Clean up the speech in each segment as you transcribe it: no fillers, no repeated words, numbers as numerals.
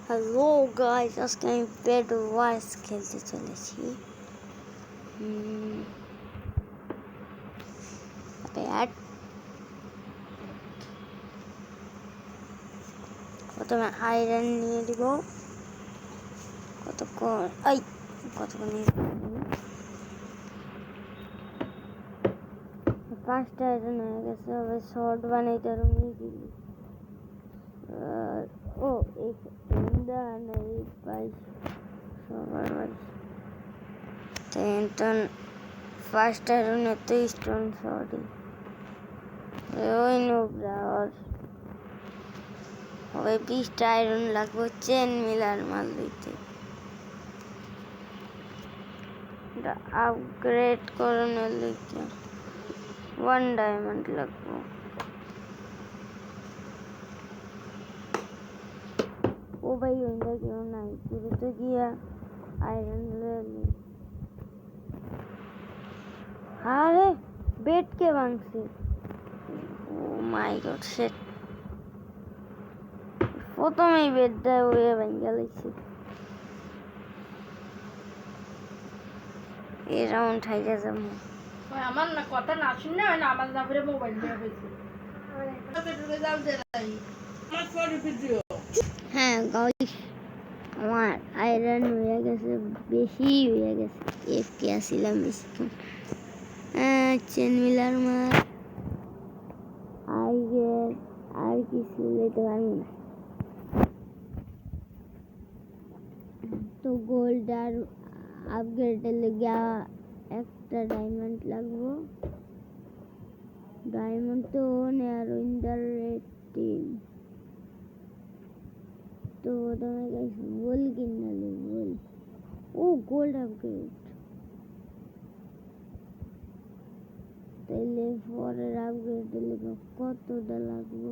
Hello guys, আজকে আমি paid ওয়ার্স খেলতে চলেছি। প্যাড প্রথমে আয়রন নিয়ে দিব। কতক্ষণ নিয়ে ফার্স্ট আয়রন হয়ে গেছে। হবে শর্ট বানাইতে আরো মিজিলি। ও এই সবার বাড়ি ফার্স্ট আয়রন তো স্টোন সরি ওই নোবরাওয়ার হবে 20টা আয়রন লাগবে চেন মিলার মাল দিতে। আপগ্রেড করানোর লিখে 1 ডায়মন্ড লাগবে। ও ভাই ওইটা কেউ নাই, শুরুতে গিয়া আয়রন আরে বেড কে ভাঙছে। ও মাই গড শিট, প্রথমেই বেডটা ওয়ে ভেঙে গেছে। এই রাউন্ড হাইরা যাব। ওই আমার না কথা না শুনলে হয় না, আমার নাম্বারে মোবাইল দেওয়া হয়েছে। হ্যাঁ গাইস, আমার আয়রন হয়ে গেছে, বেশি হয়ে গেছে। এফকে আসছিলাম বেশিক্ষণ। চেন মিলার মার আর কিছু লেতে পারবো না। তো গোল্ড আর আপগ্রেডের লেগে একটা ডায়মন্ড লাগবো। ডায়মন্ড তো নেয়ার উইন্ডার রেড টিম। তো তোমার কাছে বল কিনালে বল। ও গোল্ড আপগ্রেড, তাইলে পরের আপগ্রেডের লেগে কতটা লাগবো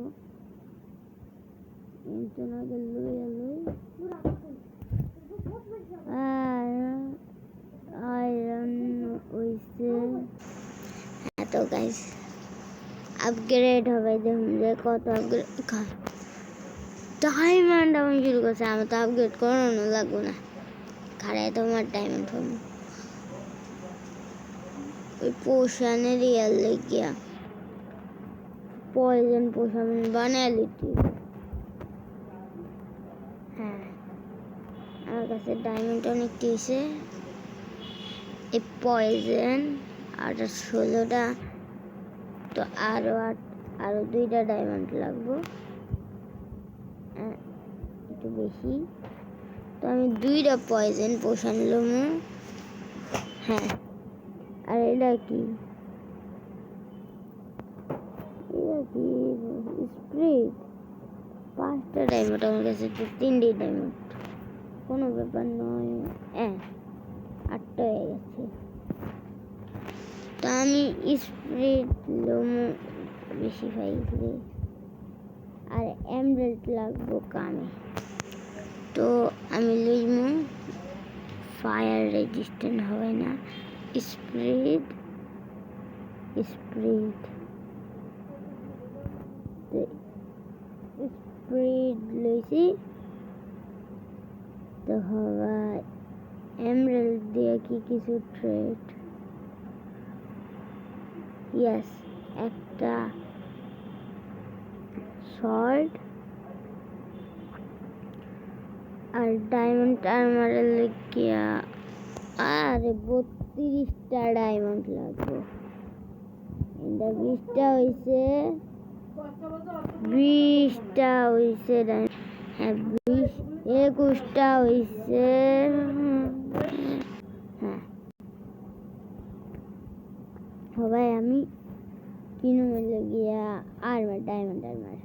আগে লইয়া লই। আয়রন হইছে। তো গাইস আপগ্রেড হবে, দেখুন যে কত আপগ্রেড ডায়মন্ড আমি শুরু করছে। আমার তো আপগ্রেড করানো লাগবো না, খারাই তোমার ডায়মন্ড হবে। ওই পোশানের ইয়ার লেগিয়া পয়জন পোশান বানায় লিটি। হ্যাঁ আমার কাছে ডায়মন্ড অনেক দিয়েছে। এই পয়জন আর 16টা, তো আরো 2টা ডায়মন্ড লাগবো। একটু বেশি, তো আমি 2টা পয়জন পোষণ লমু। হ্যাঁ আর এটা কি স্প্রিট। 5টা ডায়মন্ড আমার কাছে, তো 3টে ডায়মন্ড, কোনো ব্যাপার নয়। 8টা হয়ে গেছে। তো আমি স্প্রিট লমু বেশি পাইলে, আর এমরাল্ড লাগবো কামে। তো আমি লইমু ফায়ার রেজিস্ট্যান্ট হবে না স্প্রিট লইছি। তো হবা এমরাল্ড দিয়ে কি কিছু ট্রেড। ইয়েস, একটা শর্ট আর ডায়মন্ড আর্মারের লেগিয়া আরে 32টা ডায়মন্ড লাগবে। এটা 20টা হইছে, 20টা হইছে। হ্যাঁ 21টা হইছে। হ্যাঁ সবাই আমি কিনে গিয়া আর্মার ডায়মন্ড আর্মার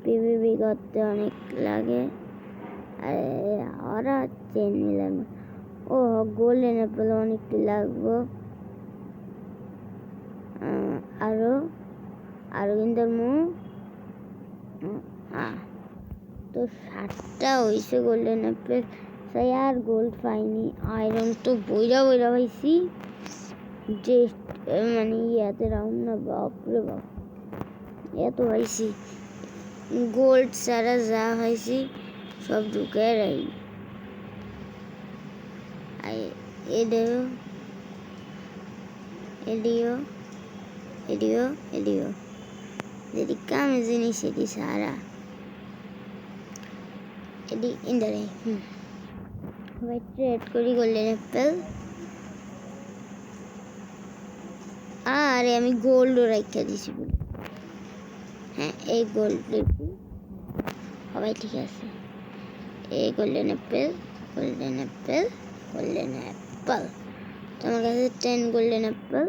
পিভিপি করতে অনেক লাগে। ওরা চেন মিলার ও গোল্ডেন অ্যাপেল অনেকটি লাগবো। আরো কিন্তু তো 7টা হয়েছে গোল্ডেন অ্যাপেল, তাই আর গোল্ড পাইনি। আয়রন তো বইরা পাইছি, যে মানে ইয়াতে রাউন্ড না, বাপরে বাপ এত পাইছি। গোল্ড ছাড়া যা পাইছি সব ঢুকে রাখি। এডিও এডিও এডিও এডিও যেটি কামে জিনিস এটি সারা এটি ইন্ডারে হোয়াইট রেড করি গোল্ডেন অ্যাপেল। আরে আমি গোল্ডও রাখা দিছি বলে, হ্যাঁ এই গোল্ড লিখি সবাই ঠিক আছে। এই golden Apple golden Apple golden Apple. তোমার কাছে 10 গোল্ডেন অ্যাপেল।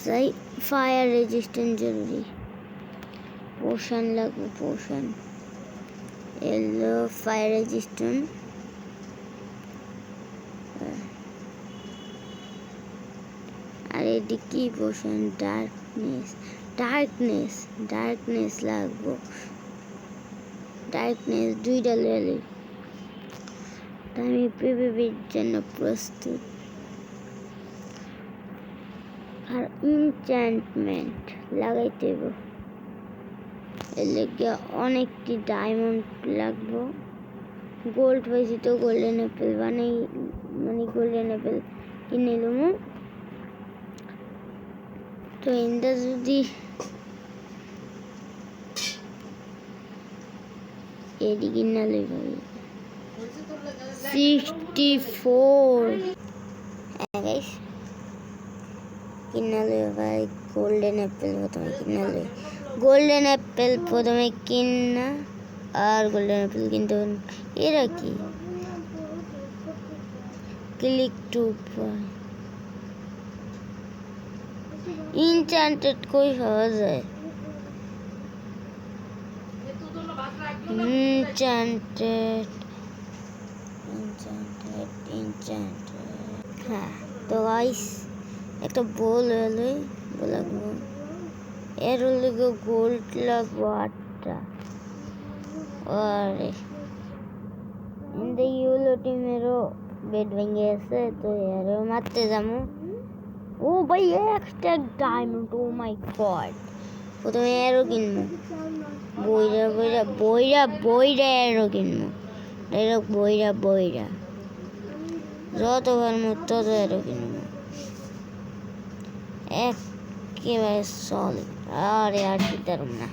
তাই ফায়ার রেজিস্ট্যান্ট জরুরি। পোশন লাগবে, পোশন এলো ফায়ার রেজিস্ট্যান্ট। আর এটি কি পোশন? ডার্কনেস ডার্কনেস ডার্কনেস লাগবো। ডার্কনেস 2টা লেলে। আমি পিপিপির জন্য প্রস্তুত। আর ইনচ্যান্টমেন্ট লাগাইতে হবে। এর লেগে অনেকটি ডায়মন্ড লাগবো। গোল্ড পাইছি তো গোল্ডেন অ্যাপেল বানাই, মানে গোল্ডেন অ্যাপেল কিনে নেবো। তো ইন্দা যদি এডি কিনা লই ভাই 64 গাইস কিনা লই ভাই। গোল্ডেন অ্যাপেল প্রথমে কিনা লই, গোল্ডেন অ্যাপেল প্রথমে কিনা। আর গোল্ডেন অ্যাপেল কিনতে এরা কি ক্লিক টু ইনচ্যান্টেড কই পাওয়া যায়? Enchanted enchanted enchanted. হ্যাঁ তো গাইস একটা বল হলে লাগবো। এর লেগে গোল্ড লাগবো 8টা। আরে ইন্দা ইউলো টিমেরও বেড ভেঙে গেছে, তো এরও মারতে যাবো। ও ভাই একটা ডায়মন্ড, ও মাই গড। প্রথমে এরও কিনবো, বইরা বইরা বইরা বইরা এরও কিনবো। ডাইরেক্ট বইরা বইরা যত পারবো তত এরও কিনবো একেবারে সলিড। আরে আর কিনতে পারবো না।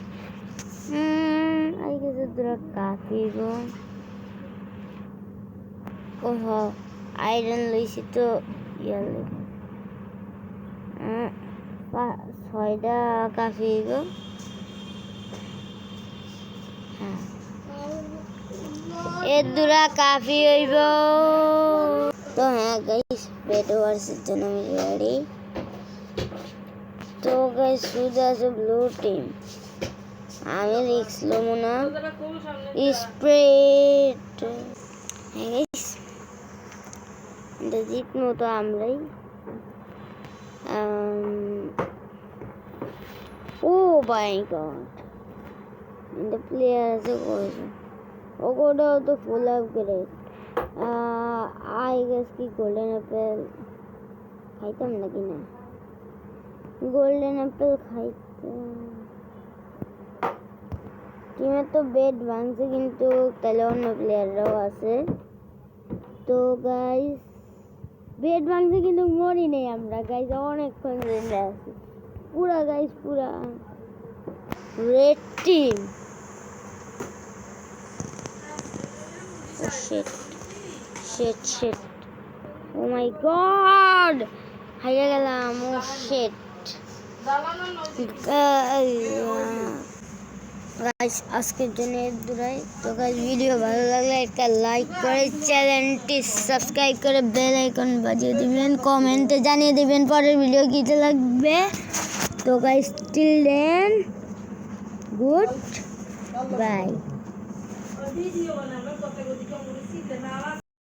আই গেছে তোরা কাফি গো। ওহ আয়রন লইছি তো ইয়া লই 6টা কাফি গো। হ্যাঁ এর দুরা কাফি হইব। তো হ্যাঁ গাইস বেড ওয়ার্সের জন্য আমি রেডি। তো গাইস শুধু আছে ব্লু টিম। আমি রিক্স লমো না, স্প্রেড। হ্যাঁ গাইস জিতবো তো আমরাই। ও মাই গড the player আছে কয়জন? ওটাও তো ফুল আপগ্রেড। আই গেস কি গোল্ডেন অ্যাপেল খাইতাম নাকি না? গোল্ডেন অ্যাপেল খাইতাম। টিমের তো বেড ভাঙছে, কিন্তু তাহলে অন্য প্লেয়াররাও আছে। তো গাইস বেড ভাঙছে কিন্তু মরি নেই আমরা গাইস, অনেকক্ষণ জেনে আছি পুরা গাইস, পুরা red team. Shit shit shit, oh my God হারিয়ে গেলাম। ও শিট গাইস আজকের জন্য দূরাই। তো গাইস ভিডিও ভালো লাগলে একটা লাইক করে চ্যানেলটি সাবস্ক্রাইব করে বেল আইকন বাজিয়ে দিবেন, কমেন্টে জানিয়ে দিবেন পরের ভিডিও কীতে লাগবে। তো guys till then good bye.